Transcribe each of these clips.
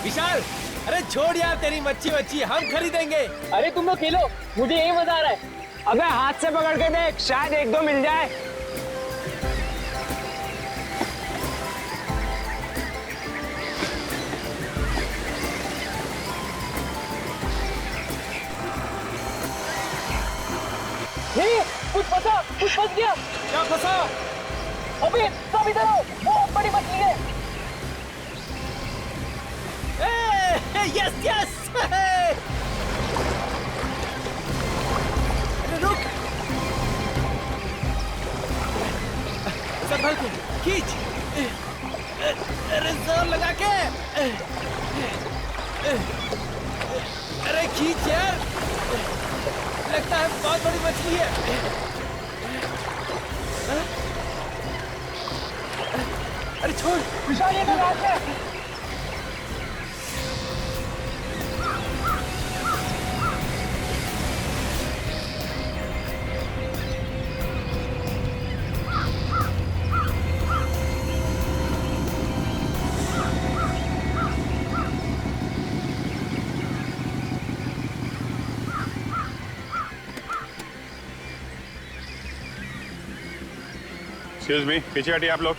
विशाल, अरे छोड़ यार तेरी मच्छी हम खरीदेंगे। अरे तुम लोग खेलो, मुझे यही मजा आ रहा है। अबे हाथ से पकड़ के देख, शायद एक दो मिल जाए। नहीं, कुछ फंस गया। क्या फंसा? अबे सब इधर आओ, बहुत बड़ी मछली है। Yes yes. अरे रुक, संभल के खींच। अरे जोर लगा के। अरे खींच यार, लगता है बहुत बड़ी मछली है। अरे छोड़ विशाल, ये तो रात है। एक्सक्यूज मी, पीछे हटिए आप लोग।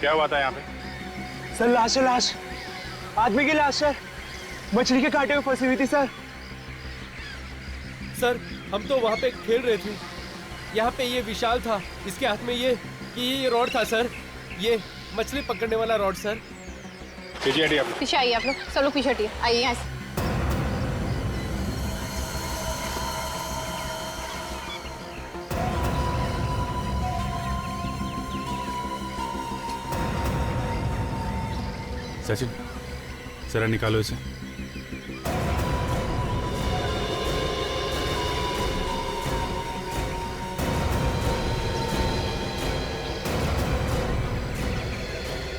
क्या हुआ था यहाँ पे? सर लाश है, लाश आदमी की लाश सर, मछली के कांटे में फंसी हुई थी सर। सर हम तो वहाँ पे खेल रहे थे, यहाँ पे ये विशाल था, इसके हाथ में ये रॉड था सर, ये मछली पकड़ने वाला रॉड सर। पीछे हटिए आप लोग। पीछे आइए आप लोग, सब लोग पीछे हटिए, आइए यहाँ से। सचिन, जरा निकालो इसे।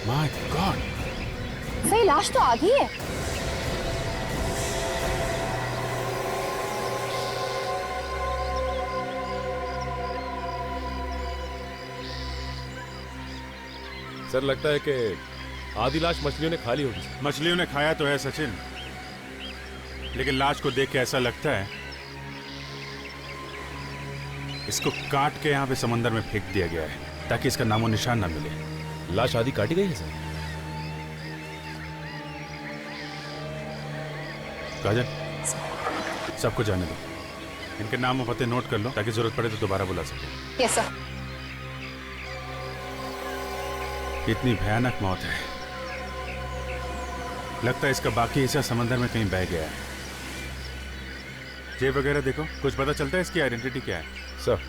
माय गॉड, सही लाश तो आधी है। सर लगता है कि आधी लाश मछलियों ने खा ली होगी। मछलियों ने खाया तो है सचिन, लेकिन लाश को देख के ऐसा लगता है इसको काट के यहाँ पे समंदर में फेंक दिया गया है ताकि इसका नामो निशान ना मिले। लाश आधी काटी गई है सर। काजल, सबको जाने दो, इनके नाम और पते नोट कर लो ताकि जरूरत पड़े तो दोबारा बुला सके। Yes sir. इतनी भयानक मौत है, लगता है इसका बाकी हिस्सा समंदर में कहीं बह गया है। जेब वगैरह देखो, कुछ पता चलता है इसकी आइडेंटिटी क्या है? सर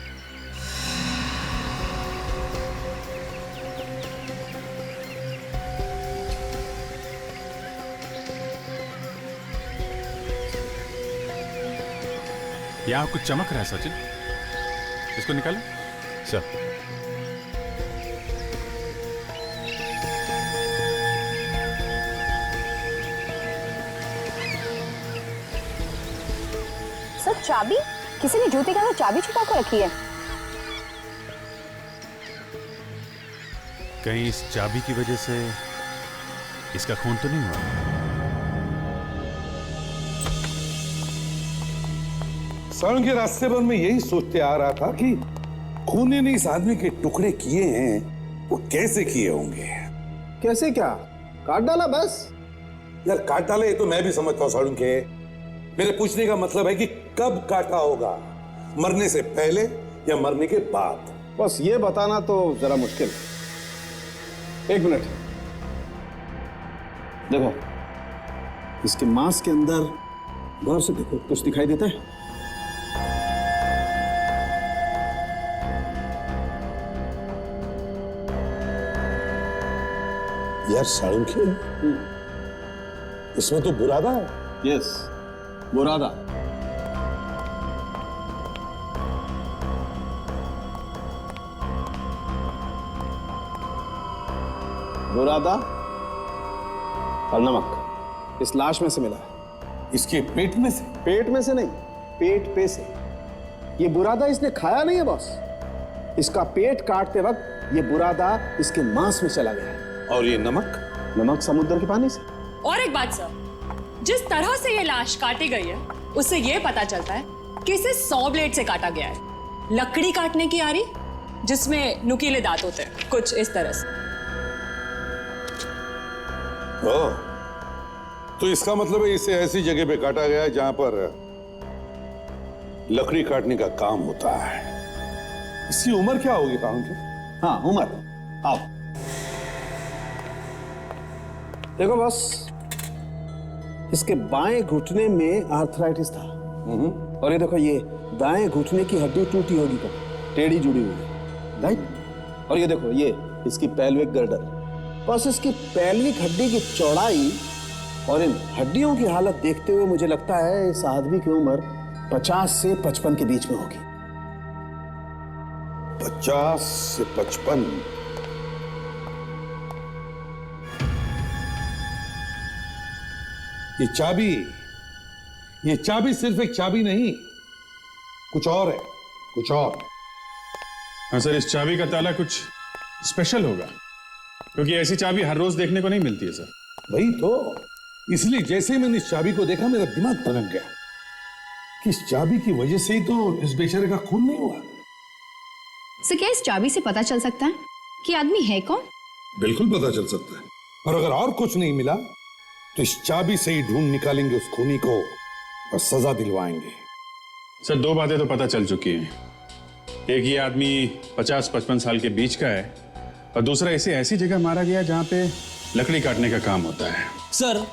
यहाँ कुछ चमक रहा है सचिन, इसको निकालो। सर सर चाबी, किसी ने जूते के अंदर चाबी छुपा कर रखी है। कहीं इस चाबी की वजह से इसका खून तो नहीं हुआ? सड़क के रास्ते पर मैं यही सोचते आ रहा था कि खूनी ने इस आदमी के टुकड़े किए हैं, वो कैसे किए होंगे। कैसे क्या? काट डाला बस। यार काट डाले तो मैं भी समझता हूँ साड़ू के, मेरे पूछने का मतलब है कि कब काटा होगा, मरने से पहले या मरने के बाद? बस ये बताना तो जरा मुश्किल। एक मिनट देखो, इसके मांस के अंदर गौर से देखो, कुछ दिखाई देता है? यार साड़ू के इसमें तो बुरादा है। यस, बुरादा। बुरादा और नमक इस लाश में से मिला है। इसके पेट में से? पेट में से नहीं, पेट पे से। ये बुरादा इसने खाया नहीं है बॉस। इसका पेट काटते वक्त ये बुरादा इसके मांस में चला गया है। और ये नमक? नमक समुद्र के पानी से। और एक बात सर, जिस तरह से ये लाश काटी गई है उससे ये पता चलता है कि इसे 100 ब्लेड से काटा गया है। लकड़ी काटने की आरी जिसमें नुकीले दांत होते हैं, कुछ इस तरह से। ओह, तो इसका मतलब है इसे ऐसी जगह पे काटा गया है जहां पर लकड़ी काटने का काम होता है। इसकी उम्र क्या होगी काम की? हाँ, उमर। आओ देखो बॉस, इसके बाएं घुटने में आर्थराइटिस था। और ये देखो, ये दाएं घुटने की हड्डी टूटी होगी, कब टेढ़ी जुड़ी हुई है, राइट। और ये देखो, ये इसकी पेल्विक गर्डर। बस इसकी पेल्विक हड्डी की चौड़ाई और इन हड्डियों की हालत देखते हुए मुझे लगता है इस आदमी की उम्र 50 से 55 के बीच में होगी। 50 से 55? ये चाबी सिर्फ एक चाबी नहीं, कुछ और है, कुछ और। हाँ सर, इस चाबी का ताला कुछ स्पेशल होगा, क्योंकि ऐसी चाबी हर रोज देखने को नहीं मिलती है सर। वही तो, इसलिए जैसे ही मैंने इस चाबी को देखा मेरा दिमाग तनक गया कि इस चाबी की वजह से ही तो इस बेचारे का खून नहीं हुआ। सर, क्या इस चाबी से पता चल सकता है कि आदमी है कौन? बिल्कुल पता चल सकता है, और अगर और कुछ नहीं मिला तो इस चाबी से ही ढूंढ निकालेंगे उस खूनी को और सजा दिलवाएंगे। सर, 2 बातें तो पता चल चुकी हैं। एक, ये आदमी 50-55 साल के बीच का है, और दूसरा, इसे ऐसी जगह मारा गया जहां पे लकड़ी काटने का काम होता है। सर,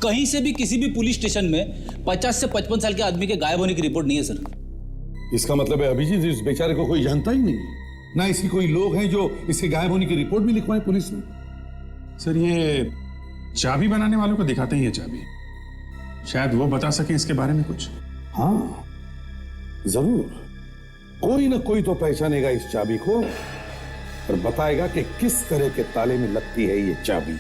कहीं से भी किसी भी पुलिस स्टेशन में 50 से 55 साल के आदमी के गायब होने की रिपोर्ट नहीं है सर। इसका मतलब है अभिजीत इस बेचारे को कोई जानता ही नहीं, ना इसके कोई लोग हैं जो इसके गायब होने की रिपोर्ट भी लिखवाएं पुलिस में। सर, ये चाबी बनाने वालों को दिखाते ही है चाबी, शायद वो बता सके इसके बारे में कुछ। हाँ जरूर, कोई ना कोई तो पहचानेगा इस चाबी को और बताएगा कि किस तरह के ताले में लगती है ये चाबी।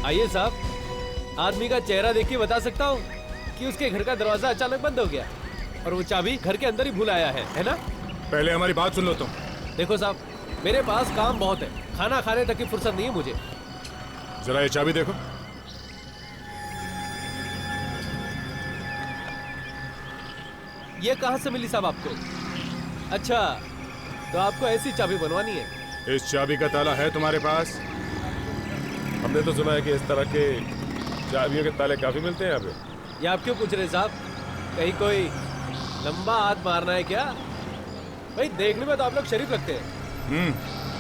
आइए साहब, आदमी का चेहरा देख के बता सकता हूँ कि उसके घर का दरवाजा अचानक बंद हो गया और वो चाबी घर के अंदर ही भूल आया है ना? पहले हमारी बात सुन लो तुम। देखो साहब, मेरे पास काम बहुत है, खाना खाने तक की फुर्सत नहीं है मुझे। जरा ये चाबी देखो। ये कहाँ से मिली साहब आपको? अच्छा, तो आपको ऐसी चाबी बनवानी है? इस चाबी का ताला है तुम्हारे पास? हमने तो सुना है कि इस तरह के चाबियों के ताले काफी मिलते हैं यहाँ पे। ये आप क्यों पूछ रहे साहब? कहीं कोई लंबा हाथ मारना है क्या? भाई देखने में तो आप लोग शरीफ लगते हैं।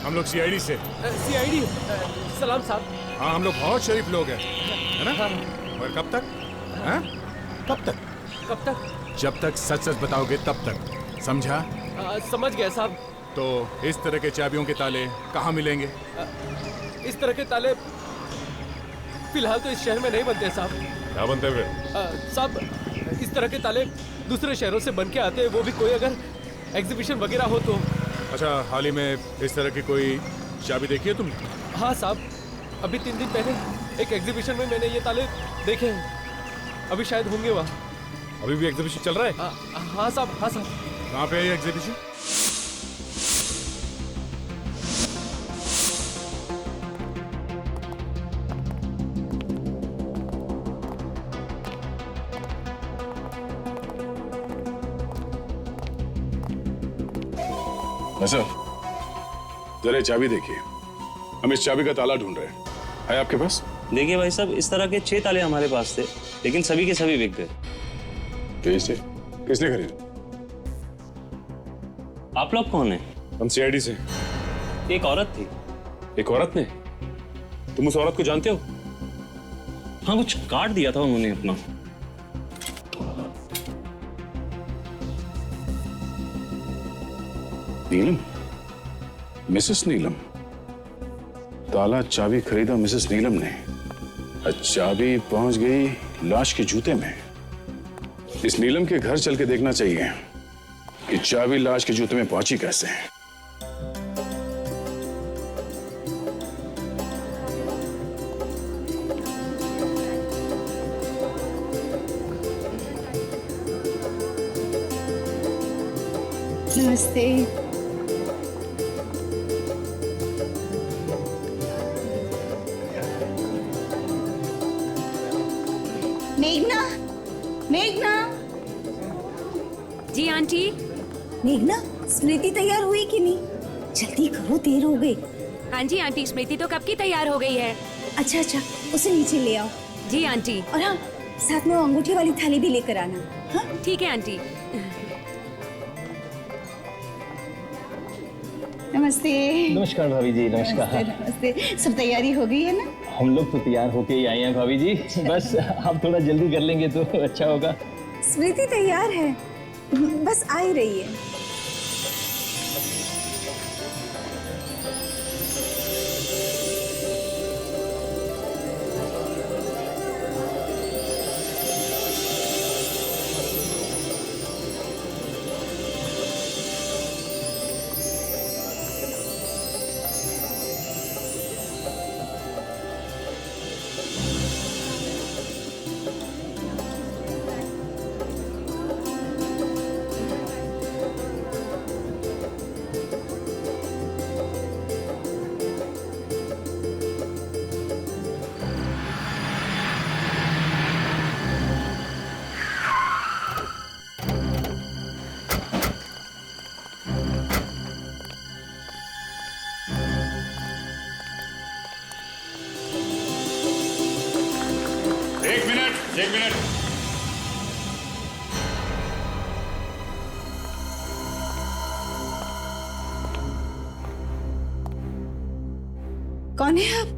हम लोग सीआईडी से। सीआईडी? सलाम साहब। हाँ, हम लोग बहुत शरीफ लोग हैं, है ना? और कब तक? हाँ? कब तक? कब तक? जब तक सच सच बताओगे तब तक, समझा? समझ गया साहब। तो इस तरह के चाबियों के ताले कहाँ मिलेंगे? इस तरह के ताले फिलहाल तो इस शहर में नहीं बनते साहब। क्या बनते हुए? साहब, इस तरह के ताले दूसरे शहरों से बन के आते हैं, वो भी कोई अगर एग्जीबिशन वगैरह हो तो। अच्छा, हाल ही में इस तरह की कोई चाबी देखी है तुमने? हाँ साहब, अभी 3 दिन पहले एक एग्जीबिशन में मैंने ये ताले देखे हैं। अभी शायद होंगे वहाँ। अभी भी एग्जीबिशन चल रहा है? हाँ साहब, हाँ साहब। कहाँ पे है ये एग्जीबिशन? सर, जरा चाबी देखिए, हम इस चाबी का ताला ढूंढ रहे हैं। है आपके पास? देखिए भाई साहब, इस तरह के 6 ताले हमारे पास थे, लेकिन सभी के सभी बिक गए। कैसे? किसने खरीदे? आप लोग कौन है? हम सीआईडी से। एक औरत थी। एक औरत ने? तुम उस औरत को जानते हो? हाँ, कुछ काट दिया था उन्होंने अपना। नीलम, मिसेस नीलम। ताला चाबी खरीदा मिसेस नीलम ने, और चाबी पहुंच गई लाश के जूते में। इस नीलम के घर चल के देखना चाहिए कि चाबी लाश के जूते में पहुंची कैसे। नमस्ते। मेघना, मेघना। जी आंटी। मेघना, स्मृति तैयार हुई कि नहीं? जल्दी करो, देर हो गई। हाँ जी आंटी, स्मृति तो कब की तैयार हो गई है। अच्छा अच्छा, उसे नीचे ले आओ। जी आंटी। और हाँ, साथ में वो अंगूठी वाली थाली भी लेकर आना। हाँ ठीक है आंटी। नमस्ते। नमस्कार भाभी जी। नमस्कार। नमस्ते। सब तैयारी हो गई है ना? हम लोग तो तैयार होके ही आए हैं भाभी जी, बस आप थोड़ा जल्दी कर लेंगे तो अच्छा होगा। स्मृति तैयार है, बस आ ही रही है। एक मिनट। कौन है आप?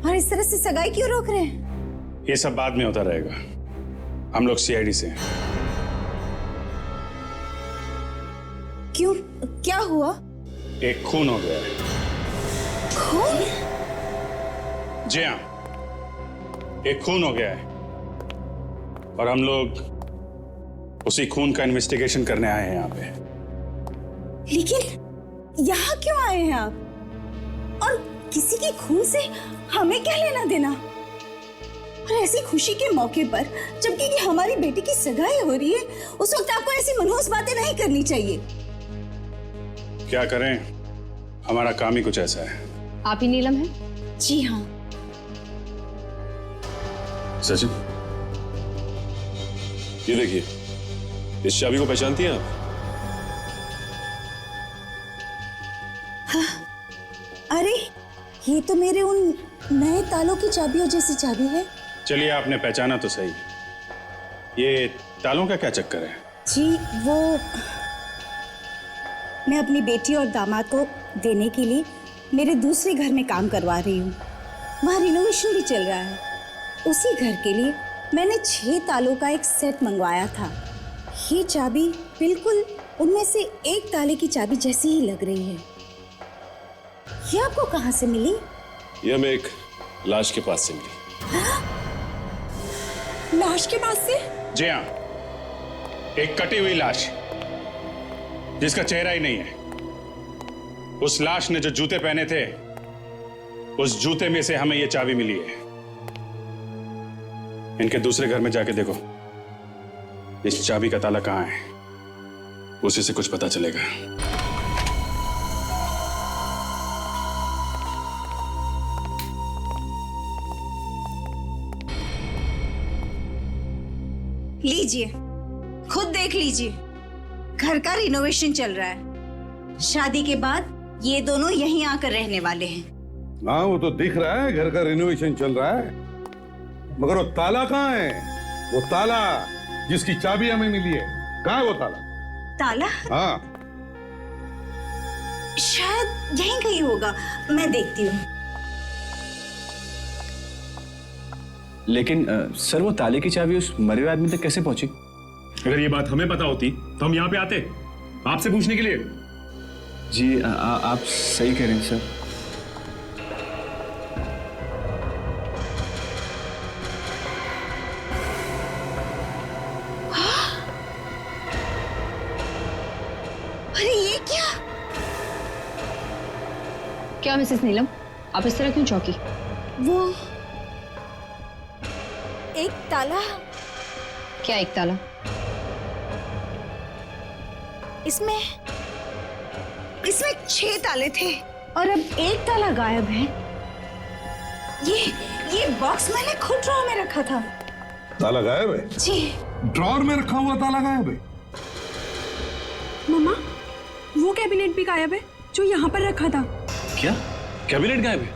और इस तरह से सगाई क्यों रोक रहे हैं? ये सब बाद में होता रहेगा। हम लोग सीआईडी से हैं। क्यों, क्या हुआ? एक खून हो गया है। खून? जी हाँ, एक खून हो गया है और हम लोग उसी खून का इन्वेस्टिगेशन करने आए हैं यहाँ पे। लेकिन यहाँ क्यों आए हैं आप? और किसी के खून से हमें क्या लेना देना? और ऐसी खुशी के मौके पर, जबकि कि हमारी बेटी की सगाई हो रही है, उस वक्त आपको ऐसी मनहूस बातें नहीं करनी चाहिए। क्या करें, हमारा काम ही कुछ ऐसा है। आप ही नीलम हैं? जी हाँ। सचिन, ये देखिए, इस चाबी को पहचानती हैं आप? हाँ। अरे, ये तो मेरे उन नए तालों की चाबियों जैसी चाबी है। चलिए, आपने पहचाना तो सही। ये तालों का क्या चक्कर है? जी, वो मैं अपनी बेटी और दामाद को देने के लिए मेरे दूसरे घर में काम करवा रही हूँ। वहाँ रिनोवेशन भी चल रहा है। उसी घर के लिए मैंने 6 तालों का एक सेट मंगवाया था। ये चाबी बिल्कुल उनमें से एक ताले की चाबी जैसी ही लग रही है। ये आपको कहाँ से मिली? ये हमें एक लाश के पास से मिली। लाश के पास से? जी हाँ, एक कटी हुई लाश जिसका चेहरा ही नहीं है। उस लाश ने जो जूते पहने थे, उस जूते में से हमें यह चाबी मिली है। इनके दूसरे घर में जाके देखो, इस चाबी का ताला कहां है, उसी से कुछ पता चलेगा। लीजिए, खुद देख लीजिए। घर का रिनोवेशन चल रहा है। शादी के बाद ये दोनों यहीं आकर रहने वाले हैं। हाँ वो तो दिख रहा है, घर का रिनोवेशन चल रहा है, मगर वो ताला कहाँ है? वो ताला जिसकी चाबी हमें मिली है, कहाँ है वो ताला? ताला? हाँ शायद यहीं कहीं होगा, मैं देखती हूँ। लेकिन सर वो ताले की चाबी उस मरे हुए आदमी तक कैसे पहुंची? अगर ये बात हमें पता होती तो हम यहाँ पे आते आपसे पूछने के लिए। जी आप सही कह रहे हैं सर। अरे ये क्या? क्या मिसेस नीलम, आप इस तरह क्यों चौंकी? वो एक ताला। क्या एक ताला? इसमें 6 ताले थे और अब एक ताला गायब है। ये बॉक्स मैंने खुद ड्रॉर में रखा था। ताला गायब है? जी। ड्रॉर में रखा हुआ ताला गायब है? मम्मा, वो कैबिनेट भी गायब है जो यहाँ पर रखा था। क्या कैबिनेट गायब है?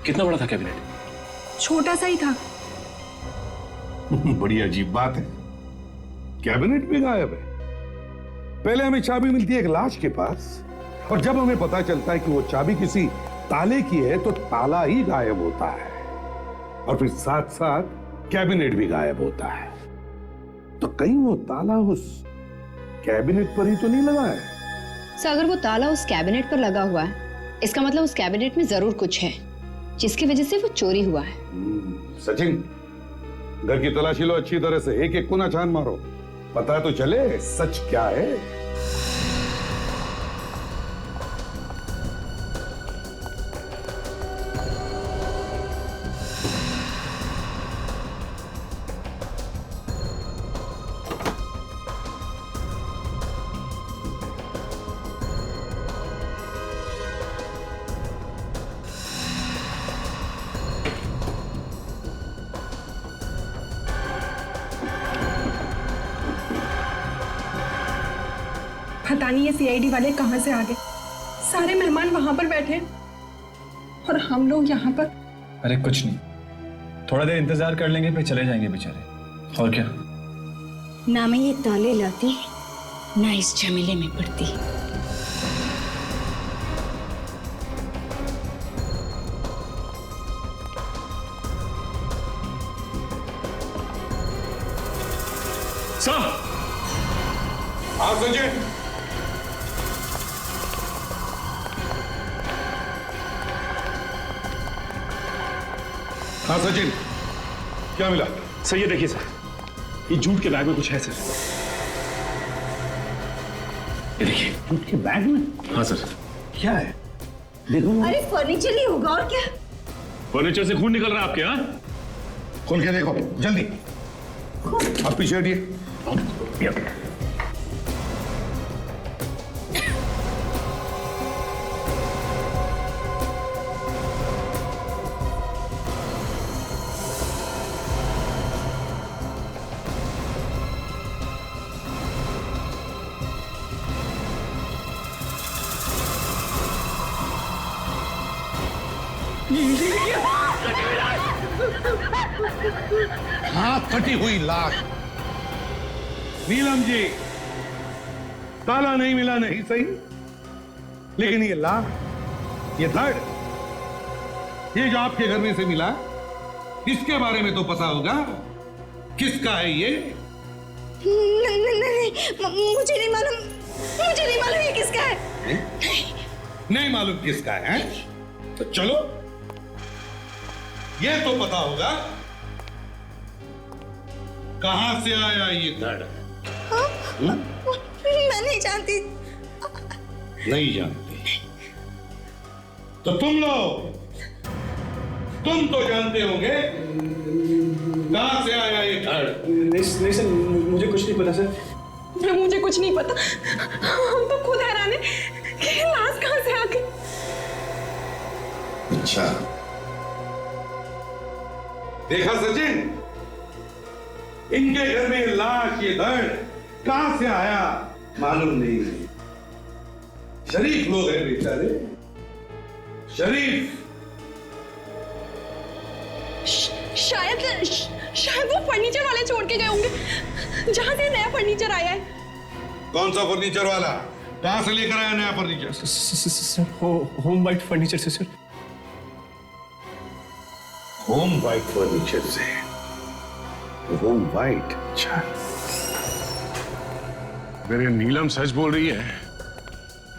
कितना बड़ा था कैबिनेट? छोटा सा ही था। बड़ी अजीब बात है, कैबिनेट भी गायब है। पहले हमें चाबी मिलती है एक लाश के पास, और जब हमें पता चलता है कि वो चाबी किसी ताले की है तो ताला ही गायब होता है, और फिर साथ साथ कैबिनेट भी गायब होता है। तो कहीं वो ताला उस कैबिनेट पर ही तो नहीं लगा है? सर अगर वो ताला उस कैबिनेट पर लगा हुआ है, इसका मतलब उस कैबिनेट में जरूर कुछ है जिसकी वजह से वो चोरी हुआ है। सचिन, घर की तलाशी लो अच्छी तरह से, एक एक कोना छान मारो, पता तो चले सच क्या है। पता नहीं ये सीआईडी वाले कहाँ से आ गए। सारे मेहमान वहां पर बैठे और हम लोग यहाँ पर। अरे कुछ नहीं, थोड़ा देर इंतजार कर लेंगे फिर चले जाएंगे बेचारे। और क्या? ना मैं ये ताले लाती ना इस झमेले में पड़ती। सर! हाँ सचिन। हाँ सचिन, क्या मिला? सर ये देखिए सर, ये जूट के बैग में कुछ है सर। ये देखिए। जूट के बैग में? हाँ सर। क्या है? देखो। अरे फर्नीचर ही होगा और क्या? फर्नीचर से खून निकल रहा है आपके? हाँ, खोल के देखो जल्दी। आप पीछे हटिए। हाथ कटी हुई लाश। नीलम जी, ताला नहीं मिला नहीं सही, लेकिन ये लाश, ये धड़, ये जो आपके घर में से मिला, इसके बारे में तो पता होगा। किसका है ये? नहीं, मुझे नहीं मालूम। मुझे नहीं मालूम ये किसका है। नहीं मालूम किसका है? तो चलो, ये तो पता होगा कहां से आया ये धड़। मैं नहीं जानती। नहीं जानती तो तुम तो जानते होंगे कहां से आया ये धड़। नहीं सर, मुझे कुछ नहीं पता सर। मुझे कुछ नहीं पता। हम तो खुद हैरान है कि ये लाश कहां से आ गई। अच्छा, देखा सचिन, इनके घर में लाश, ये धड़ कहां से आया मालूम नहीं। शरीफ लोग हैं बेचारे, शरीफ। शायद वो फर्नीचर वाले छोड़ के गए होंगे जहां से नया फर्नीचर आया है। कौन सा फर्नीचर वाला? कहां से लेकर आया नया furniture? Sir home white furniture से सर। होम वाइट फर्नीचर से? Home white? अच्छा। अगर ये नीलम सच बोल रही है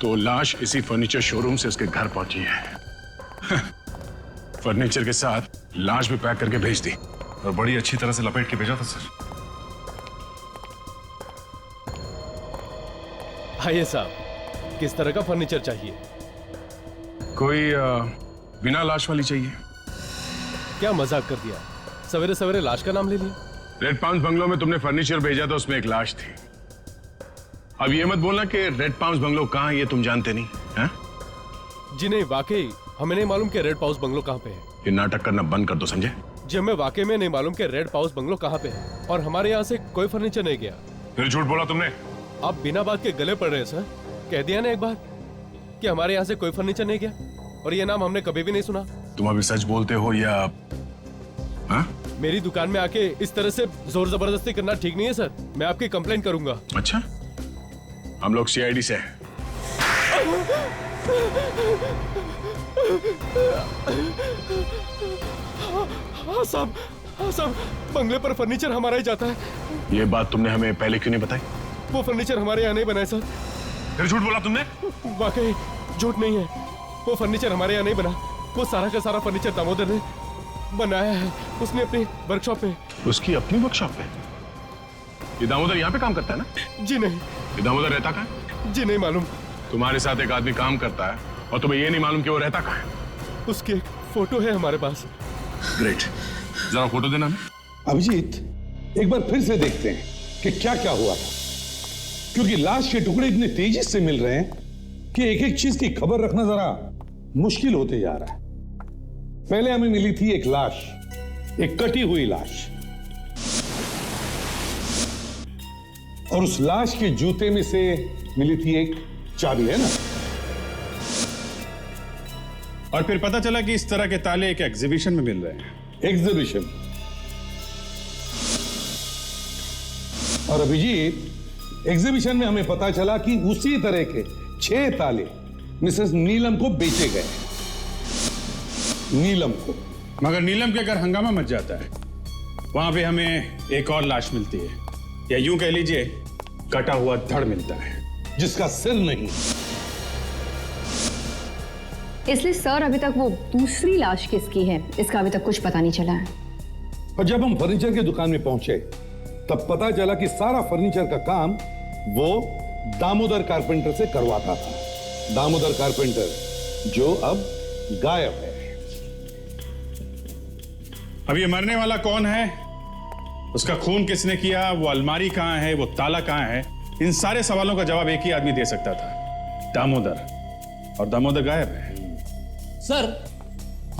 तो लाश इसी फर्नीचर शोरूम से उसके घर पहुंची है। फर्नीचर के साथ लाश भी पैक करके भेज दी और बड़ी अच्छी तरह से लपेट के भेजा था सर। आइए साहब, किस तरह का फर्नीचर चाहिए? कोई बिना लाश वाली चाहिए। क्या मजाक कर दिया, सवेरे सवेरे लाश का नाम ले लिया। रेड पाउंस बंगलो में तुमने फर्नीचर भेजा था, उसमें एक लाश थी। अब ये मत बोलना कि रेड पाउंस बंगलो कहाँ है ये तुम जानते नहीं हैं? जी नहीं, वाकई हमें नहीं मालूम कि रेड पाउस बंगलो कहाँ पे है। ये नाटक करना बंद कर दो, समझे? जी हमें वाकई में नहीं मालूम कि रेड पाउस बंगलो कहाँ पे है और हमारे यहाँ से कोई फर्नीचर नहीं गया। फिर झूठ बोला तुमने। आप बिना बात के गले पड़ रहे हैं सर। कह दिया ना एक बार कि हमारे यहाँ से कोई फर्नीचर नहीं गया, और ये नाम हमने कभी भी नहीं सुना। तुम अभी सच बोलते हो या हाँ? मेरी दुकान में आके इस तरह से जोर जबरदस्ती करना ठीक नहीं है सर, मैं आपकी कंप्लेंट करूंगा। अच्छा, हम लोग सीआईडी से हैं। हाँ साहब, बंगले पर फर्नीचर हमारा ही जाता है। ये बात तुमने हमें पहले क्यों नहीं बताई? वो फर्नीचर हमारे यहाँ नहीं बना है सर। फिर झूठ बोला तुमने। वाकई झूठ नहीं है, वो फर्नीचर हमारे यहाँ नहीं बना। वो सारा का सारा फर्नीचर दामोदर ने बनाया है, उसने अपनी वर्कशॉप पे। उसकी अपनी वर्कशॉप पे? ये दामोदर यहाँ पे काम करता है ना? जी नहीं। ये दामोदर रहता कहाँ है? जी नहीं मालूम। तुम्हारे साथ एक आदमी काम करता है और तुम्हें ये नहीं मालूम कि वो रहता कहाँ है? उसकी एक फोटो है हमारे पास। ग्रेट, जरा फोटो देना हमें। अभिजीत, एक बार फिर से देखते हैं कि क्या क्या हुआ था, क्योंकि लाश के टुकड़े इतने तेजी से मिल रहे हैं कि एक एक चीज की खबर रखना जरा मुश्किल होते जा रहा है। पहले हमें मिली थी एक लाश, एक कटी हुई लाश, और उस लाश के जूते में से मिली थी एक चाबी, है ना? और फिर पता चला कि इस तरह के ताले एक एग्जीबिशन में मिल रहे हैं। एग्जीबिशन? और अभिजीत, एग्जीबिशन में हमें पता चला कि उसी तरह के 6 ताले मिसेस नीलम को बेचे गए। नीलम को। मगर नीलम के घर हंगामा मच जाता है, वहां पे हमें एक और लाश मिलती है, या यूं कह लीजिए कटा हुआ धड़ मिलता है, जिसका सिर नहीं। इसलिए सर अभी तक वो दूसरी लाश किसकी है इसका अभी तक कुछ पता नहीं चला है। और जब हम फर्नीचर की दुकान में पहुंचे तब पता चला कि सारा फर्नीचर का काम वो दामोदर कारपेंटर से करवाता था। दामोदर कारपेंटर जो अब गायब है। अब ये मरने वाला कौन है, उसका खून किसने किया, वो अलमारी कहां है, वो ताला कहां है, इन सारे सवालों का जवाब एक ही आदमी दे सकता था, दामोदर। और दामोदर गायब है। सर,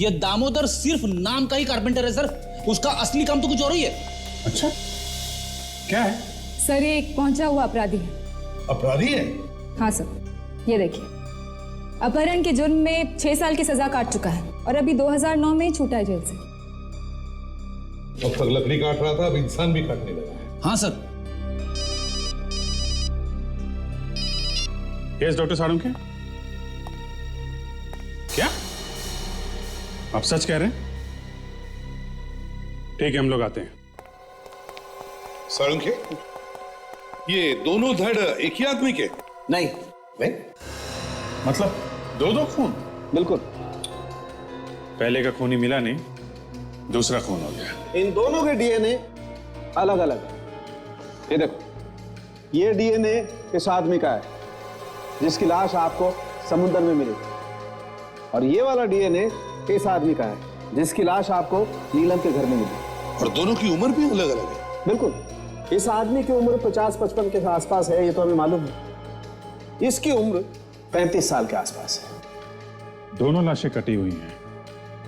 ये दामोदर सिर्फ नाम का ही कारपेंटर है सर, उसका असली काम तो कुछ और ही है। अच्छा, क्या है? सर, ये एक पहुंचा हुआ अपराधी है। अपराधी है? हाँ सर, ये देखिए, अपहरण के जुर्म में 6 साल की सजा काट चुका है और अभी 2009 में ही छूटा है जेल से। अब तक लकड़ी काट रहा था, अब इंसान भी काटने लगा है। हाँ सर। यस डॉक्टर साळुंखे, क्या आप सच कह रहे हैं? ठीक है, हम लोग आते हैं। साळुंखे, ये दोनों धड़ एक ही आदमी के? नहीं। मतलब दो खून? बिल्कुल। पहले का खून ही मिला नहीं, दूसरा खून हो गया। इन दोनों के डीएनए अलग अलग है। ये देखो, ये डीएनए इस आदमी का है जिसकी लाश आपको समुद्र में मिली, और ये वाला डीएनए इस आदमी का है जिसकी लाश आपको नीलम के घर में मिली। और दोनों की उम्र भी अलग अलग है? बिल्कुल। इस आदमी की उम्र 50-55 के आसपास है, ये तो हमें मालूम है। इसकी उम्र 35 साल के आसपास है। दोनों लाशें कटी हुई हैं,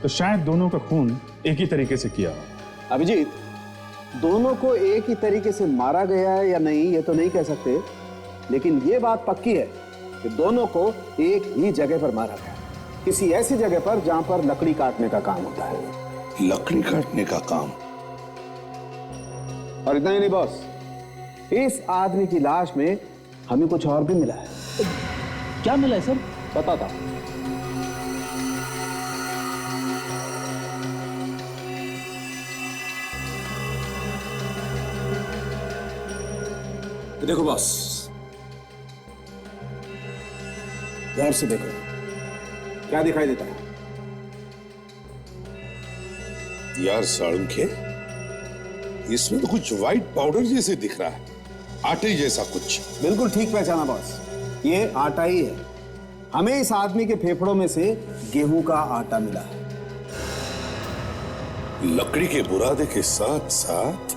तो शायद दोनों का खून एक ही तरीके से किया हो। अभिजीत, दोनों को एक ही तरीके से मारा गया है या नहीं ये तो नहीं कह सकते, लेकिन ये बात पक्की है कि दोनों को एक ही जगह पर मारा गया, किसी ऐसी जगह पर जहां पर लकड़ी काटने का काम होता है। लकड़ी काटने का काम? और इतना ही नहीं बॉस, इस आदमी की लाश में हमें कुछ और भी मिला है। क्या मिला है सर? बताता हूं। देखो बॉस, गौर से देखो, क्या दिखाई देता है? यार साळुंखे, इसमें तो कुछ व्हाइट पाउडर जैसे दिख रहा है, आटे जैसा कुछ। बिल्कुल ठीक पहचाना बॉस, ये आटा ही है। हमें इस आदमी के फेफड़ों में से गेहूं का आटा मिला है। लकड़ी के बुरादे के साथ साथ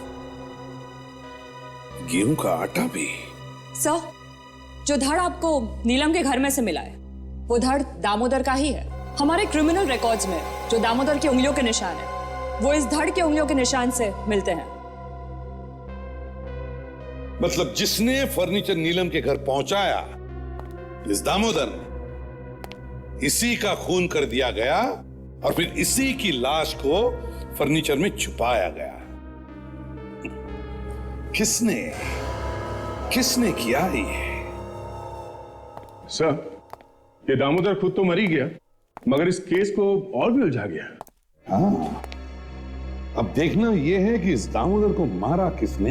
गेहूं का आटा भी। सर, जो धड़ आपको नीलम के घर में से मिला है वो धड़ दामोदर का ही है। हमारे क्रिमिनल रिकॉर्ड्स में जो दामोदर की उंगलियों के निशान है वो इस धड़ के उंगलियों के निशान से मिलते हैं। मतलब जिसने फर्नीचर नीलम के घर पहुंचाया, इस दामोदर ने, इसी का खून कर दिया गया और फिर इसी की लाश को फर्नीचर में छुपाया गया। किसने किया ये? सर, ये दामोदर खुद तो मर ही गया, मगर इस केस को और भी उलझा गया। हाँ, अब देखना यह है कि इस दामोदर को मारा किसने।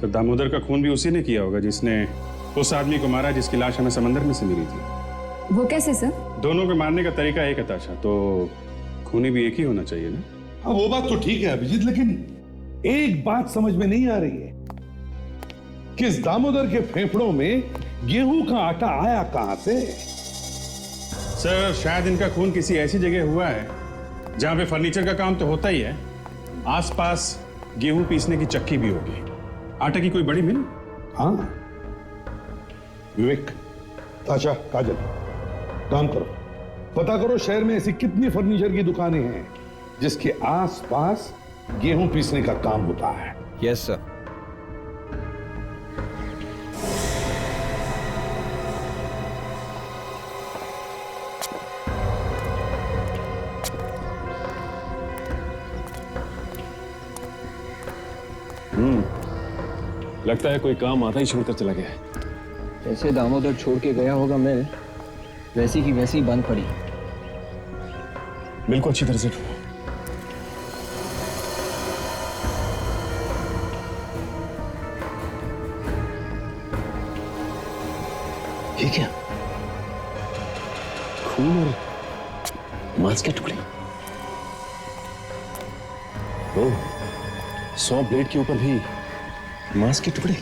सर, दामोदर का खून भी उसी ने किया होगा जिसने उस आदमी को मारा जिसकी लाश हमें समंदर में से मिली थी। वो कैसे सर? दोनों के मारने का तरीका एक है ताशा, तो खूनी भी एक ही होना चाहिए ना। हाँ, वो बात तो ठीक है अभिजीत, लेकिन एक बात समझ में नहीं आ रही है कि इस दामोदर के फेफड़ों में गेहूं का आटा आया कहां से? सर, शायद इनका खून किसी ऐसी जगह हुआ है जहां पे फर्नीचर का काम तो होता ही है, आसपास गेहूं पीसने की चक्की भी होगी, आटे की कोई बड़ी मिल। हाँ विवेक, ताशा, काजल, काम करो, पता करो शहर में ऐसी कितनी फर्नीचर की दुकानें हैं जिसके आसपास गेहूं पीसने का काम होता है। Yes sir. लगता है कोई काम आधा ही छोड़कर चला गया है। जैसे दामोदर छोड़ के गया होगा मिल, वैसी की वैसी बंद पड़ी। मिल को अच्छी तरह से ढूंढो। ये क्या? खून और मांस के टुकड़े। ओह, 100 ब्लेड के ऊपर भी मांस के टुकड़े।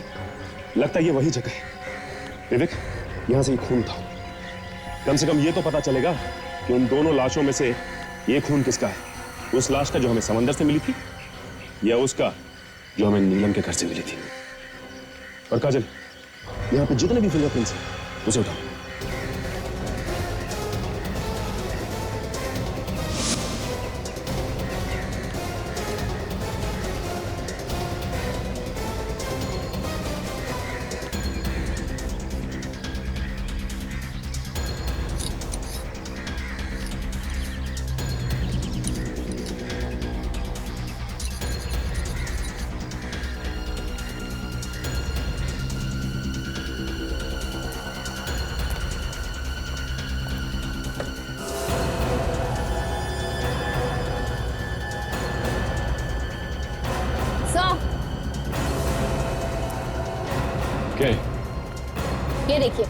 लगता है ये वही जगह है। विवेक, यहां से ये खून था। कम से कम ये तो पता चलेगा कि उन दोनों लाशों में से ये खून किसका है। उस लाश का जो हमें समंदर से मिली थी, या उसका जो हमें नीलम के घर से मिली थी। और काजल, यहां पे जितने भी फिंगरप्रिंट्स हैं उसे उठाओ। क्या? ये देखिए,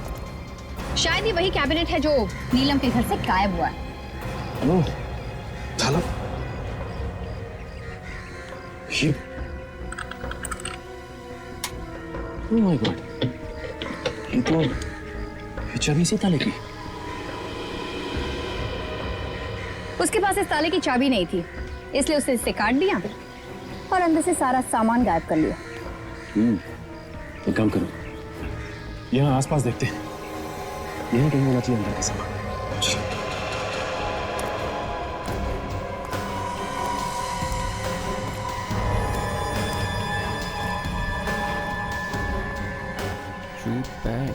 शायद ये वही कैबिनेट है जो नीलम के घर से गायब हुआ है। ओह, थाला। ये ओह माय गॉड, ये तो चाबी इसी ताले की। उसके पास इस ताले की चाबी नहीं थी, इसलिए उसने इसे काट दिया और अंदर से सारा सामान गायब कर लिया। एक काम करो, यहाँ आसपास देखते हैं, यहीं कहीं होना चाहिए अंदर का सामान। Jute bag.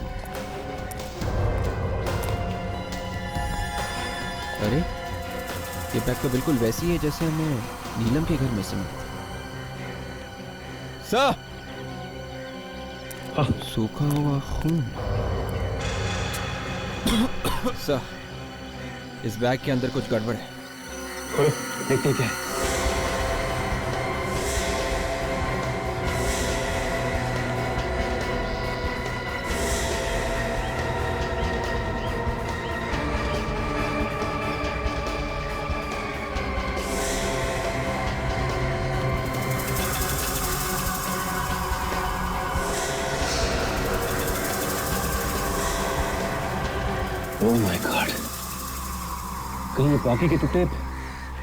अरे ये बैग तो बिल्कुल वैसी है जैसे हमें नीलम के घर में से मिली। सर, सूखा हुआ खून। सर, इस बैग के अंदर कुछ गड़बड़ है। खोलो, देखते क्या है। ओह माय गॉड, कहीं ये बाकी के टुकड़े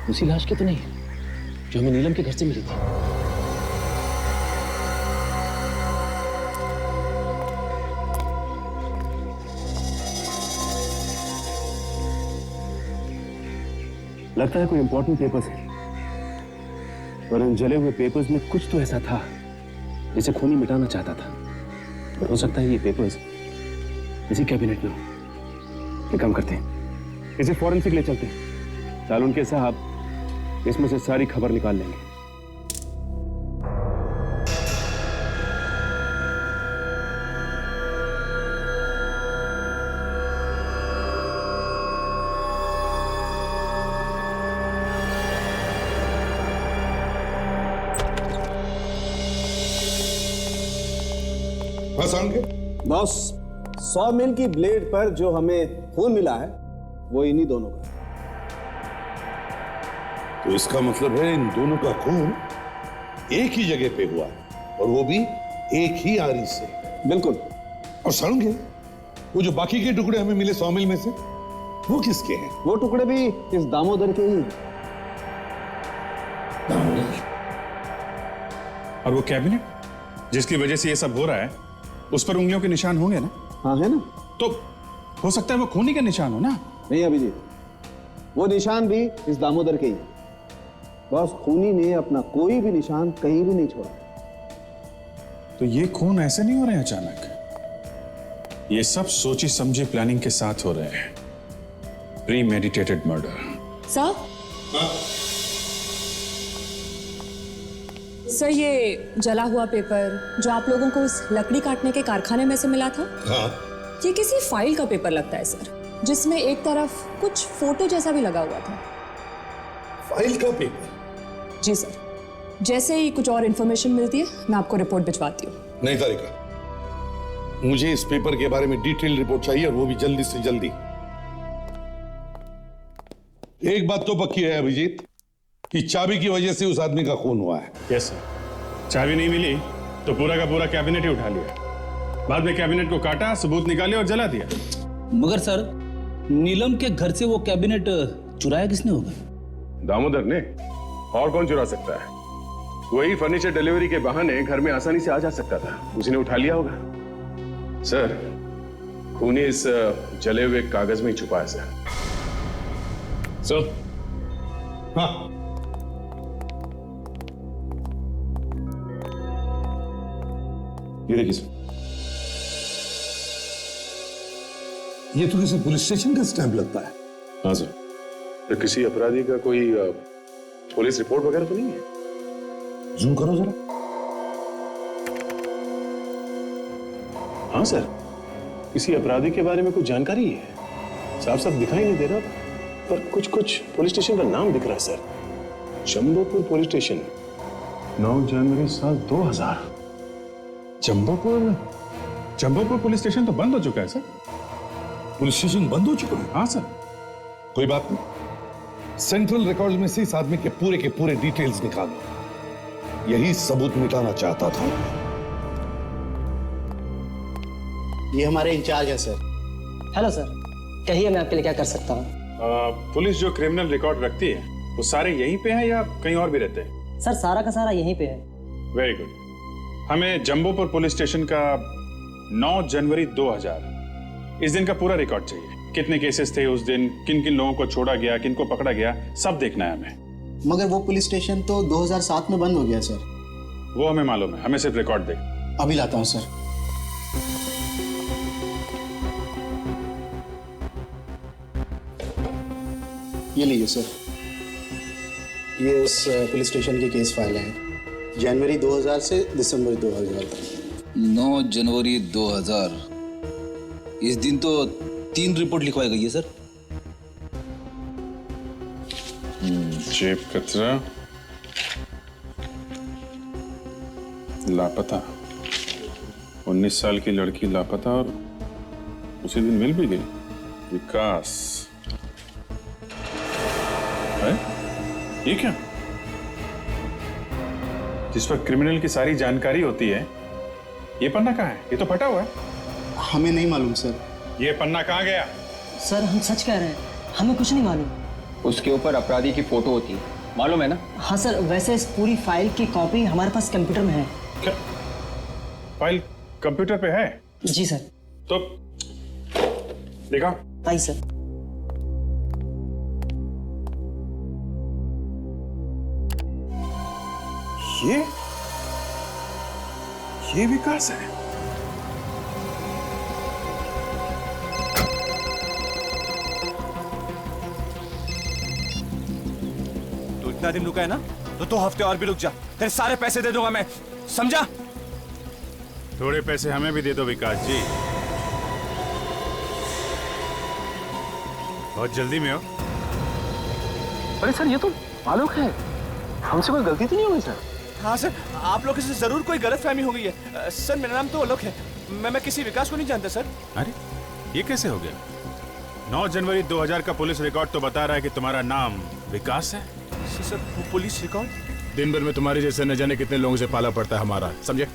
उसी लाश के तो नहीं जो हमें नीलम के घर से मिली थी? लगता है कोई इंपॉर्टेंट पेपर्स है, और इन जले हुए पेपर्स में कुछ तो ऐसा था जिसे खूनी मिटाना चाहता था। और हो सकता है ये पेपर्स इसी कैबिनेट में हो। ये काम करते हैं, इसे फॉरेंसिक ले चलते हैं। तालुनके साहब इसमें से सारी खबर निकाल लेंगे। बॉस, 100 मील की ब्लेड पर जो हमें खून मिला है वो इन्हीं दोनों का। तो इसका मतलब है इन दोनों का खून एक ही जगह पे हुआ और वो भी एक ही आरी से। बिल्कुल। और समझे, वो जो बाकी के टुकड़े हमें मिले 100 मील में से, वो किसके हैं? वो टुकड़े भी इस दामोदर के ही। और वो कैबिनेट जिसकी वजह से ये सब हो रहा है, उस पर उंगलियों के निशान होंगे ना? हाँ है ना। तो हो सकता है वो खूनी के निशान हो ना? नहीं अभिजीत, वो निशान भी इस दामोदर के ही। बस खूनी ने अपना कोई भी निशान कहीं भी नहीं छोड़ा। तो ये खून ऐसे नहीं हो रहे हैं अचानक, ये सब सोची समझी प्लानिंग के साथ हो रहे हैं। प्रीमेडिटेटेड मर्डर। सर, सर ये जला हुआ पेपर जो आप लोगों को उस लकड़ी काटने के कारखाने में से मिला था, हाँ। ये किसी फाइल का पेपर लगता है सर, जिसमें एक तरफ कुछ फोटो जैसा भी लगा हुआ था। फाइल का पेपर? जी सर, जैसे ही कुछ और इन्फॉर्मेशन मिलती है मैं आपको रिपोर्ट भिजवाती हूँ। नहीं तारिका, मुझे इस पेपर के बारे में डिटेल रिपोर्ट चाहिए, और वो भी जल्दी से जल्दी। एक बात तो पक्की है अभिजीत कि चाबी की वजह से उस आदमी का खून हुआ है। यस सर, चाबी नहीं मिली तो पूरा का पूरा कैबिनेट ही उठा लिया। बाद में कैबिनेट को काटा, सबूत निकाले और जला दिया। मगर सर, नीलम के घर से वो कैबिनेट चुराया किसने होगा? दामोदर ने, और कौन चुरा सकता है? वही फर्नीचर डिलीवरी के बहाने घर में आसानी से आ जा सकता था, उसी ने उठा लिया होगा। सर, खूनी इस जले हुए कागज में ही छुपा है सर। सर, हाँ, ये देखिए सर, ये तो किसी पुलिस स्टेशन का स्टैंप लगता है। हाँ सर, तो किसी अपराधी का कोई पुलिस रिपोर्ट वगैरह तो नहीं है? जूम करो जरा। हाँ सर, किसी अपराधी के बारे में कुछ जानकारी है? साफ साफ दिखाई नहीं दे रहा, पर कुछ कुछ पुलिस स्टेशन का नाम दिख रहा है सर। जम्बोपुर पुलिस स्टेशन, 9 जनवरी साल 2000। जम्बोपुर पुलिस स्टेशन तो बंद हो चुका है सर। पुलिस स्टेशन बंद हो चुका है? हाँ सर। कोई बात नहीं, सेंट्रल रिकॉर्ड में से इस आदमी के पूरे डिटेल्स निकालो। यही सबूत मिटाना चाहता था। ये हमारे इंचार्ज है सर। हेलो सर, कहिए मैं आपके लिए क्या कर सकता हूँ? पुलिस जो क्रिमिनल रिकॉर्ड रखती है वो सारे यहीं पे हैं या कहीं और भी रहते हैं? सर सारा का सारा यहीं पे है। Very good. हमें जम्बोपुर पुलिस स्टेशन का 9 जनवरी 2000 इस दिन का पूरा रिकॉर्ड चाहिए। कितने केसेस थे उस दिन, किन किन लोगों को छोड़ा गया, किन को पकड़ा गया, सब देखना है हमें। मगर वो पुलिस स्टेशन तो 2007 में बंद हो गया सर। वो हमें मालूम है, हमें सिर्फ रिकॉर्ड दे। अभी लाता हूँ सर। ये लीजिए सर, ये उस पुलिस स्टेशन की केस फाइल है, जनवरी 2000 से दिसंबर 2000 तक। 9 जनवरी 2000। इस दिन तो 3 रिपोर्ट लिखवाई गई है सर। जेब कतरा, लापता, 19 साल की लड़की लापता और उसी दिन मिल भी गई। विकास है? ये क्या? जिस पर क्रिमिनल की सारी जानकारी होती है, ये पन्ना कहाँ है? ये तो फटा हुआ है। हमें नहीं मालूम सर। ये पन्ना कहाँ गया? सर हम सच कह रहे हैं, हमें कुछ नहीं मालूम। उसके ऊपर अपराधी की फोटो होती है, मालूम है ना? हाँ सर, वैसे इस पूरी फाइल की कॉपी हमारे पास कंप्यूटर में है। क्या? फाइल कंप्यूटर पे है? जी सर। तो देखा? आई सर। ये विकास है। तो इतना दिन रुका है ना, तो 2 हफ्ते और भी रुक जा, तेरे सारे पैसे दे दूंगा मैं, समझा? थोड़े पैसे हमें भी दे दो विकास जी, बहुत जल्दी में हो। अरे सर, ये तो आलोक है, हमसे कोई गलती तो नहीं हुई सर? हाँ सर, आप लोगों से जरूर कोई गलतफहमी हो गई है। सर मेरा नाम तो आलोक है, मैं किसी विकास को नहीं जानता सर। अरे ये कैसे हो गया? 9 जनवरी 2000 का पुलिस रिकॉर्ड तो बता रहा है कि तुम्हारा नाम विकास है। Sir police record? दिन भर में तुम्हारे जैसे न जाने कितने लोगों से पाला पड़ता है हमारा, समझे?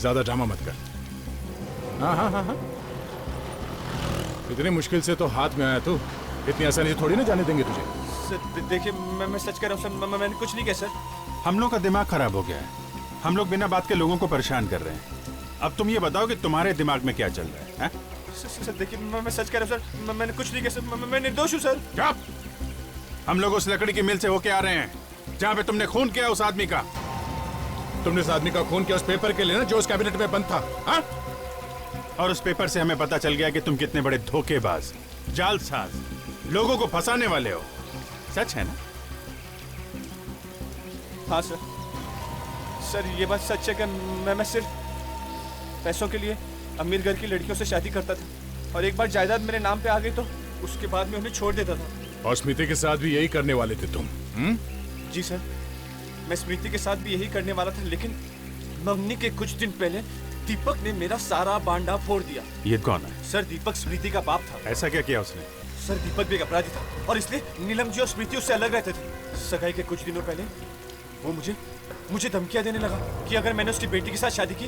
ज्यादा ड्रामा मत कर। हाँ हाँ हाँ हाँ, इतनी मुश्किल से तो हाथ में आया तू, इतनी आसानी से थोड़ी ना जाने देंगे तुझे। सर देखिए, मैं सच कह रहा हूँ सर, मैंने कुछ नहीं किया सर। हम लोग का दिमाग खराब हो गया है, हम लोग बिना बात के लोगों को परेशान कर रहे हैं। अब तुम ये बताओ कि तुम्हारे दिमाग में क्या चल रहा है? सर देखिए, मैं सच कह रहा हूँ सर, मैंने कुछ नहीं किया सर, मैं निर्दोष हूँ सर। क्या? हम लोग उस लकड़ी की मिल से होके आ रहे हैं जहाँ पे तुमने खून किया उस आदमी का। तुमने उस आदमी का खून किया उस पेपर के लिए ना, जो उस कैबिनेट में बंद था, हा? और उस पेपर से हमें पता चल गया कि तुम कितने बड़े धोखेबाज, जालसाज, लोगों को फंसाने वाले हो। सच है ना? हाँ सर, सर ये बात सच है कि मैं सिर्फ पैसों के लिए अमीर घर की लड़कियों से शादी करता था, और एक बार जायदाद मेरे नाम पे आ गई तो उसके बाद में उन्हें छोड़ देता था। और स्मृति के साथ भी यही करने वाले थे तुम? जी सर, मैं स्मृति के साथ भी यही करने वाला था, लेकिन मंगनी के कुछ दिन पहले दीपक ने मेरा सारा बांडा फोड़ दिया। ये कौन है? सर दीपक स्मृति का बाप था। ऐसा क्या किया उसने? सर दीपक भी एक अपराधी था, और इसलिए नीलम जी और स्मृति उससे अलग रहते थे। सगाई के कुछ दिनों पहले वो मुझे धमकियां देने लगा कि अगर मैंने उसकी बेटी के साथ शादी की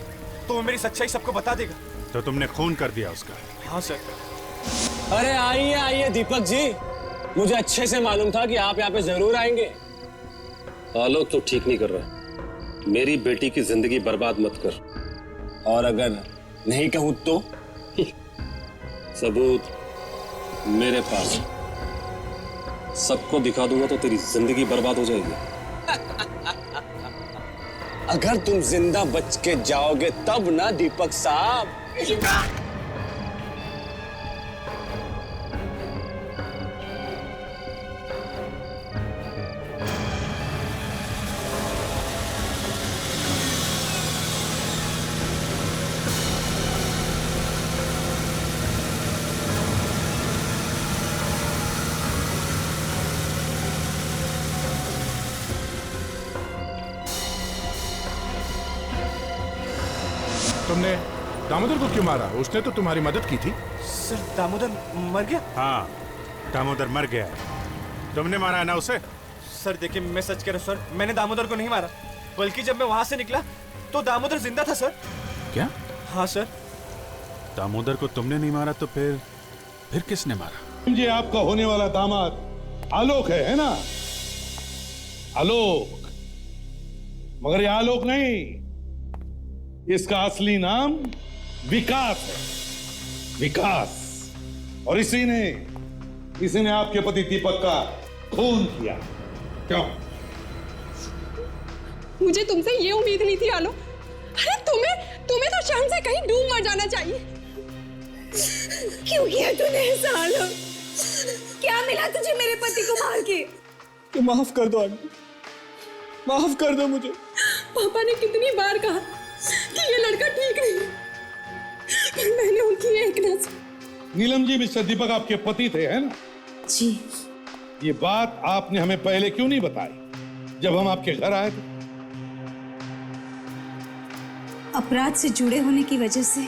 तो वो मेरी सच्चाई सबको बता देगा। तो तुमने खून कर दिया उसका? हाँ सर। अरे आइए आइए दीपक जी, मुझे अच्छे से मालूम था कि आप यहाँ पे जरूर आएंगे। आलोक तो ठीक नहीं कर रहा, मेरी बेटी की जिंदगी बर्बाद मत कर। और अगर नहीं कहूं तो? सबूत मेरे पास, सबको दिखा दूंगा तो तेरी जिंदगी बर्बाद हो जाएगी। अगर तुम जिंदा बच के जाओगे तब ना दीपक साहब। तुमने दामोदर को क्यों मारा? उसने तो तुम्हारी मदद की थी। सर दामोदर मर गया? हाँ, दामोदर मर गया है। तुमने मारा है ना उसे? सर देखिए, मैं सच कह रहा हूँ सर, मैंने दामोदर को नहीं मारा, बल्कि जब मैं वहां से निकला तो दामोदर जिंदा था सर। क्या? हाँ सर। दामोदर को तुमने नहीं मारा तो फिर किसने मारा? ये आपका होने वाला दामाद आलोक है ना? आलोक, मगर ये आलोक नहीं, इसका असली नाम विकास है। विकास। और इसी ने आपके पति दीपक का खून किया। क्यों? मुझे तुमसे ये उम्मीद नहीं थी आलोक। अरे तुम्हें तो शर्म से कहीं डूब मर जाना चाहिए। क्यों किया तूने ऐसा आलोक? क्या मिला तुझे मेरे पति को मार के? तो माफ कर दो आंटी, माफ कर दो मुझे। पापा ने कितनी बार कहा कि ये लड़का ठीक नहीं है, पर मैंने उनकी एक ना सुनी। नीलम जी, मिस्टर दीपक आपके पति थे, है ना? जी। ये बात आपने हमें पहले क्यों नहीं बताई जब हम आपके घर आए थे? अपराध से जुड़े होने की वजह से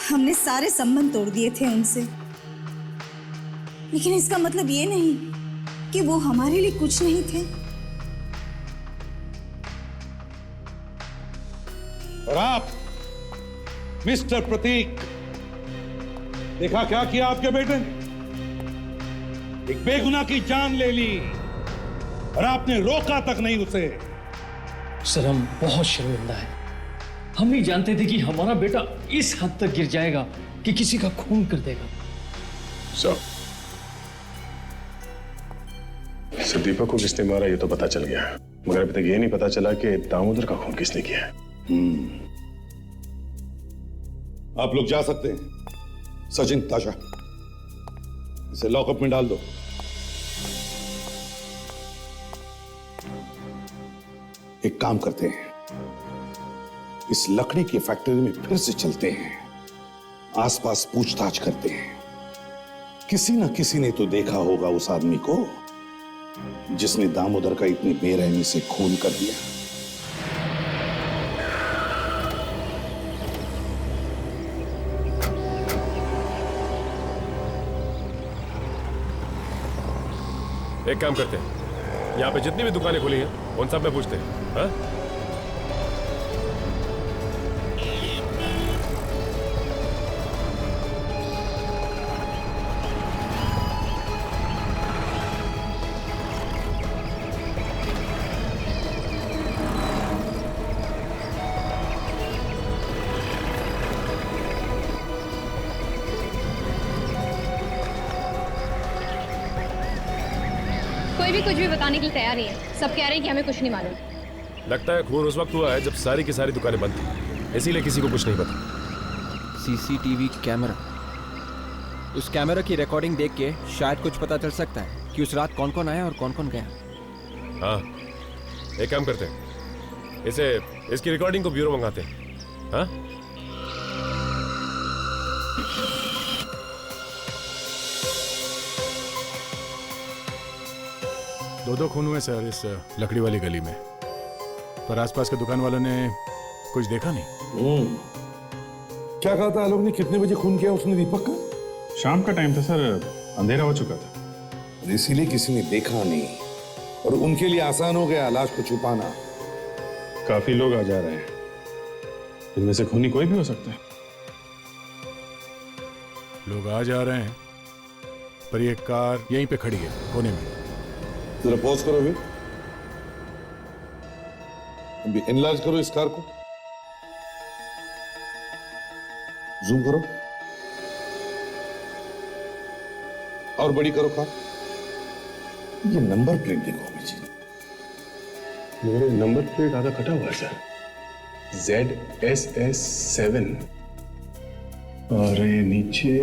हमने सारे संबंध तोड़ दिए थे उनसे, लेकिन इसका मतलब ये नहीं कि वो हमारे लिए कुछ नहीं थे। और आप मिस्टर प्रतीक, देखा क्या किया आपके बेटे ने? एक बेगुनाह की जान ले ली और आपने रोका तक नहीं उसे। सर, हम बहुत शर्मिंदा हैं। हम नहीं जानते थे कि हमारा बेटा इस हद तक गिर जाएगा कि किसी का खून कर देगा। सर, दीपक को किसने मारा ये तो पता चल गया, मगर अभी तक ये नहीं पता चला कि दामोदर का खून किसने किया है। आप लोग जा सकते हैं। सचिन, ताशा, इसे लॉकअप में डाल दो। एक काम करते हैं, इस लकड़ी की फैक्ट्री में फिर से चलते हैं, आसपास पूछताछ करते हैं। किसी ना किसी ने तो देखा होगा उस आदमी को जिसने दामोदर का इतनी बेरहमी से खून कर दिया। एक काम करते हैं, यहाँ पे जितनी भी दुकानें खुली हैं उन सब में पूछते हैं। हाँ? कोई भी कुछ भी बताने के लिए तैयार नहीं है। सब कह रहे हैं कि हमें कुछ नहीं मालूम। लगता है खून उस वक्त हुआ है जब सारी की सारी दुकानें बंद थी, इसीलिए किसी को कुछ नहीं पता। सीसीटीवी कैमरा, उस कैमरा की रिकॉर्डिंग देख के शायद कुछ पता चल सकता है कि उस रात कौन कौन आया और कौन कौन गया। हाँ, एक काम करते हैं, इसकी रिकॉर्डिंग को ब्यूरो मंगाते हैं। हाँ? दो खून हुए सर इस लकड़ी वाली गली में, पर आसपास के दुकान वालों ने कुछ देखा नहीं। क्या कहा था आलोक ने? कितने बजे खून किया उसने दीपक का? शाम का टाइम था सर, अंधेरा हो चुका था। और इसीलिए किसी ने देखा नहीं और उनके लिए आसान हो गया लाश को छुपाना। काफी लोग आ जा रहे हैं, इनमें से खूनी कोई भी हो सकता है। लोग आ जा रहे हैं, पर ये कार यहीं पे खड़ी है कोने में। जरा पॉज करो अभी एनलार्ज करो इस कार को, जूम करो और बड़ी करो कार। ये नंबर प्लेट देखो मुझे। मेरे नंबर प्लेट आधा कटा हुआ है सर, ZSS7 और ये नीचे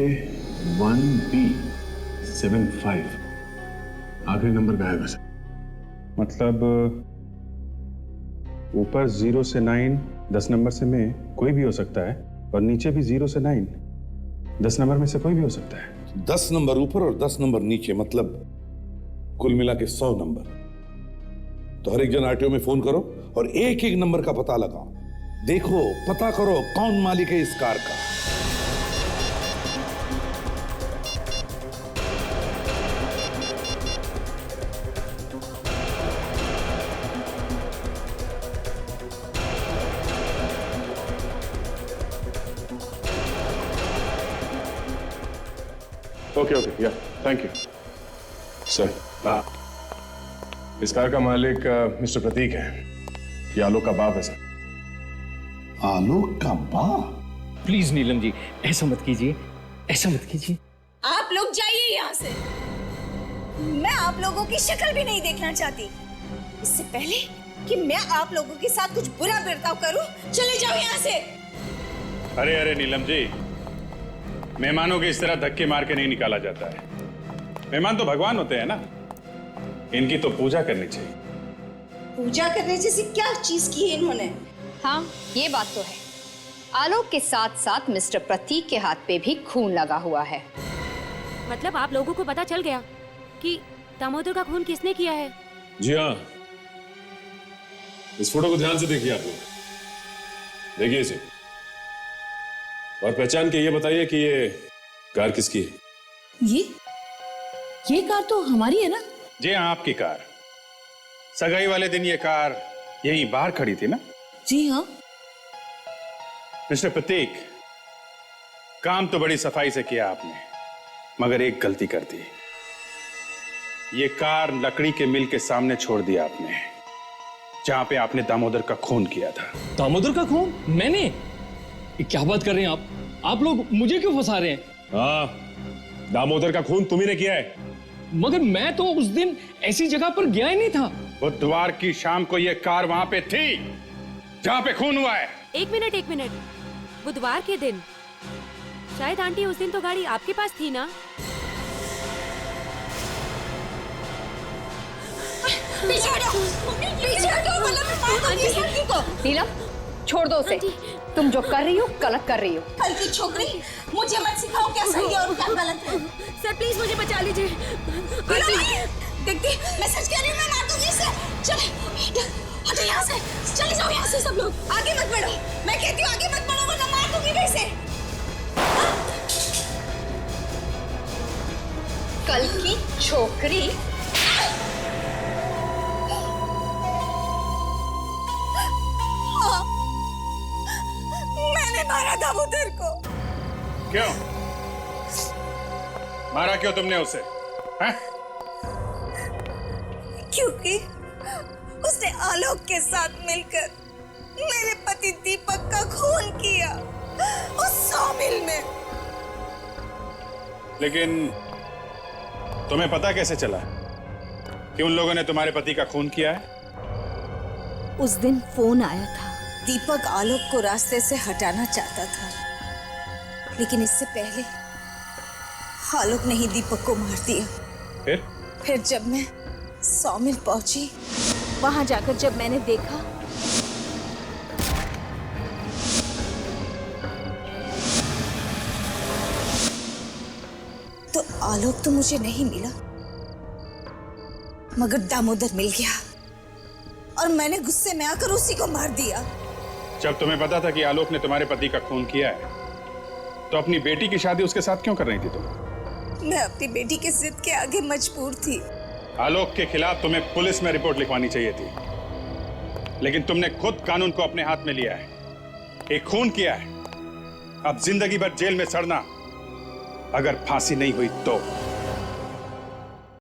1B75, आखिरी नंबर गायब है सर। मतलब ऊपर 0 से 9 10 नंबर से में कोई भी हो सकता है, और नीचे भी 0 से 9 10 नंबर में से कोई भी हो सकता है। 10 नंबर ऊपर और 10 नंबर नीचे, मतलब कुल मिला के 100 नंबर। तो हर एक जन आरटीओ में फोन करो और एक एक नंबर का पता लगाओ। देखो, पता करो कौन मालिक है इस कार का। ओके, या थैंक यू सर। इस कार का मालिक मिस्टर प्रतीक है, ये आलोक का बाप है सर। आलोक का बाप? प्लीज नीलम जी, ऐसा मत कीजिए, ऐसा मत कीजिए। आप लोग जाइए यहाँ से, मैं आप लोगों की शक्ल भी नहीं देखना चाहती। इससे पहले कि मैं आप लोगों के साथ कुछ बुरा बर्ताव करूं, चले जाओ यहाँ से। अरे नीलम जी, मेहमानों के इस तरह धक्के मार के नहीं निकाला जाता है। मेहमान तो भगवान होते हैं ना, इनकी तो पूजा करनी चाहिए। पूजा करने जैसी क्या चीज की है इन्होंने? हाँ, ये बात तो है। आलोक के साथ साथ मिस्टर प्रतीक के हाथ पे भी खून लगा हुआ है। मतलब आप लोगों को पता चल गया कि दामोदर का खून किसने किया है? जी हाँ, इस फोटो को ध्यान से देखिए आप लोग, देखिए इसे और पहचान के ये बताइए कि ये कार किसकी है। ये कार तो हमारी है ना? जी हाँ, आपकी कार। सगाई वाले दिन ये कार यहीं बाहर खड़ी थी ना? जी हाँ। मिस्टर प्रतीक, काम तो बड़ी सफाई से किया आपने, मगर एक गलती कर दी। ये कार लकड़ी के मिल के सामने छोड़ दिया आपने, जहां पे आपने दामोदर का खून किया था। दामोदर का खून? मैंने? ये क्या बात कर रहे हैं आप लोग मुझे क्यों फंसा रहे हैं? हाँ, दामोदर का खून तुम्ही ने किया है। मगर मैं तो उस दिन ऐसी जगह पर गया ही नहीं था। बुधवार की शाम को ये कार वहां पे थी जहां पे खून हुआ है। एक मिनट, बुधवार के दिन? शायद आंटी उस दिन तो गाड़ी आपके पास थी ना? नीलम, छोड़ दो उसे। तुम जो कर रही हो गलत कर रही हो। कल की छोकरी, मुझे मत सिखाओ क्या सही है और क्या गलत है। सर प्लीज मुझे बचा लीजिए। देखती, मैं सच कह रही हूँ, मैं मार दूंगी इसे। चलो हटो यहाँ से, चले जाओ यहाँ से सब लोग। आगे मत बढ़ो, मैं कहती हूँ आगे मत बढ़ो वरना मार दूंगी मैं इसे। कल की छोकरी। हाँ, मैंने मारा दामोदर को। क्यों मारा? क्यों तुमने उसे? हैं? क्योंकि उसने आलोक के साथ मिलकर मेरे पति दीपक का खून किया उस सौमिल में। लेकिन तुम्हें पता कैसे चला कि उन लोगों ने तुम्हारे पति का खून किया है? उस दिन फोन आया था। दीपक आलोक को रास्ते से हटाना चाहता था, लेकिन इससे पहले आलोक ने ही दीपक को मार दिया। फिर जब मैं सौमिल पहुंची, वहां जाकर जब मैंने देखा तो आलोक तो मुझे नहीं मिला, मगर दामोदर मिल गया और मैंने गुस्से में आकर उसी को मार दिया। जब तुम्हें पता था कि आलोक ने तुम्हारे पति का खून किया है, तो अपनी बेटी की शादी उसके साथ क्यों कर रही थी तुम? मैं अपनी बेटी के जिद के आगे मजबूर थी। आलोक के खिलाफ तुम्हें पुलिस में रिपोर्ट लिखवानी चाहिए थी, लेकिन तुमने खुद कानून को अपने हाथ में लिया है, एक खून किया है। अब जिंदगी भर जेल में सड़ना, अगर फांसी नहीं हुई तो।